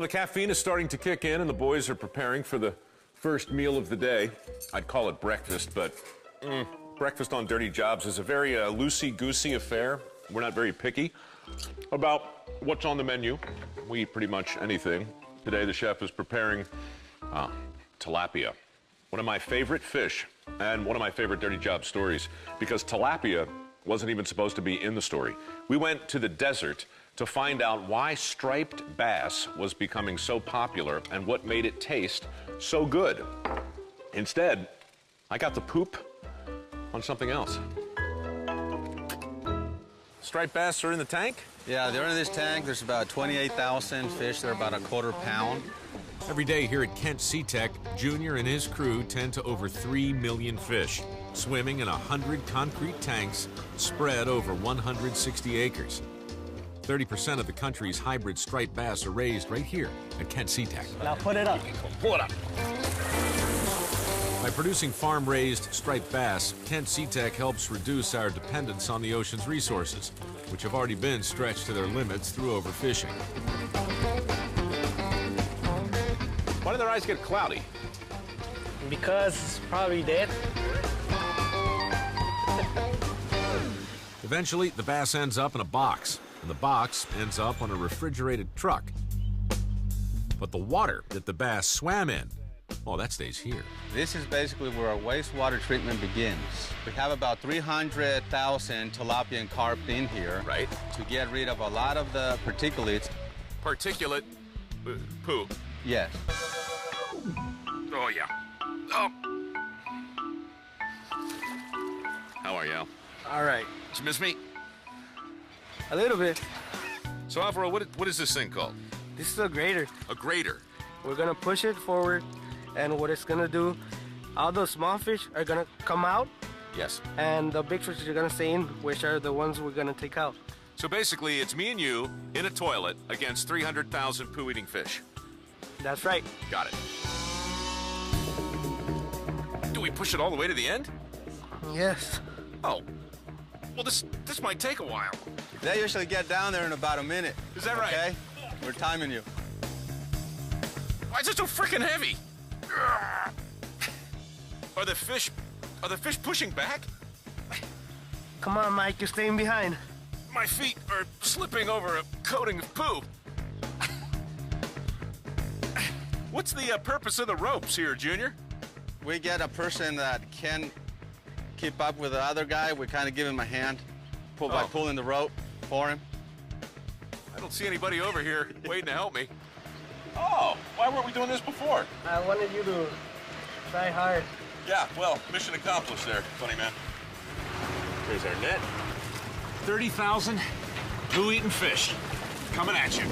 Well, the caffeine is starting to kick in, and the boys are preparing for the first meal of the day. I'd call it breakfast, but breakfast on Dirty Jobs is a very loosey-goosey affair. We're not very picky about what's on the menu. We eat pretty much anything. Today, the chef is preparing tilapia, one of my favorite fish and one of my favorite Dirty Job stories, because tilapia wasn't even supposed to be in the story. We went to the desert to find out why striped bass was becoming so popular and what made it taste so good. Instead, I got the poop on something else. Striped bass are in the tank? Yeah, they're in this tank. There's about 28,000 fish. They're about a quarter pound. Every day here at Kent SeaTech, Junior and his crew tend to over 3 million fish, swimming in 100 concrete tanks spread over 160 acres. 30% of the country's hybrid striped bass are raised right here at Kent SeaTech. Now put it up. Pull it up. By producing farm-raised striped bass, Kent SeaTech helps reduce our dependence on the ocean's resources, which have already been stretched to their limits through overfishing. Why do their eyes get cloudy? Because it's probably dead. Eventually, the bass ends up in a box, and the box ends up on a refrigerated truck. But the water that the bass swam in, oh, that stays here. This is basically where our wastewater treatment begins. We have about 300,000 tilapia and carp in here. Right. To get rid of a lot of the particulates. Particulate poo. Yes. Oh, yeah. Oh. How are you, Al? All right. Did you miss me? A little bit. So, Alvaro, what is this thing called? This is a grater. A grater. We're gonna push it forward, and what it's gonna do, all those small fish are gonna come out, Yes. and the big fish are gonna stay in, which are the ones we're gonna take out. So basically, it's me and you in a toilet against 300,000 poo-eating fish. That's right. Got it. Do we push it all the way to the end? Yes. Oh. Well, this might take a while. They usually get down there in about a minute. Is that right? Okay? We're timing you. Why is it so freaking heavy? Are the fish pushing back? Come on, Mike, you're staying behind. My feet are slipping over a coating of poo. What's the purpose of the ropes here, Junior? We get a person that can keep up with the other guy. We kind of give him a hand by pulling the rope for him. I don't see anybody over here waiting to help me. Oh, why weren't we doing this before? I wanted you to try hard. Yeah, well, mission accomplished there, funny man. Here's our net. 30,000 poo-eating fish coming at you.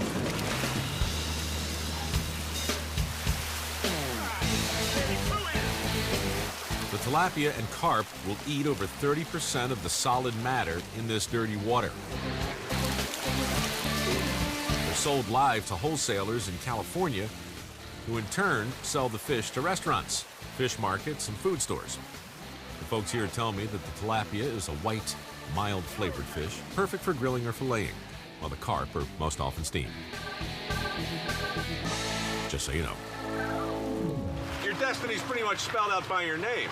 The tilapia and carp will eat over 30% of the solid matter in this dirty water. They're sold live to wholesalers in California, who in turn sell the fish to restaurants, fish markets, and food stores. The folks here tell me that the tilapia is a white, mild-flavored fish, perfect for grilling or filleting, while the carp are most often steamed. Just so you know. Your destiny's pretty much spelled out by your name.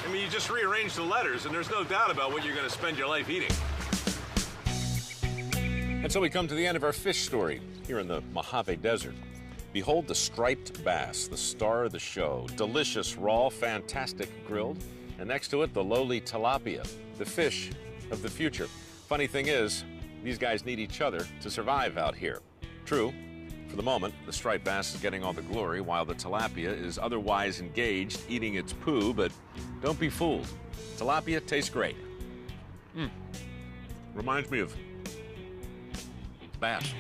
I mean, you just rearrange the letters, and there's no doubt about what you're going to spend your life eating. And so we come to the end of our fish story here in the Mojave Desert. Behold the striped bass, the star of the show. Delicious, raw, fantastic grilled. And next to it, the lowly tilapia, the fish of the future. Funny thing is, these guys need each other to survive out here. True, for the moment, the striped bass is getting all the glory, while the tilapia is otherwise engaged, eating its poo, but don't be fooled. Tilapia tastes great. Reminds me of bass.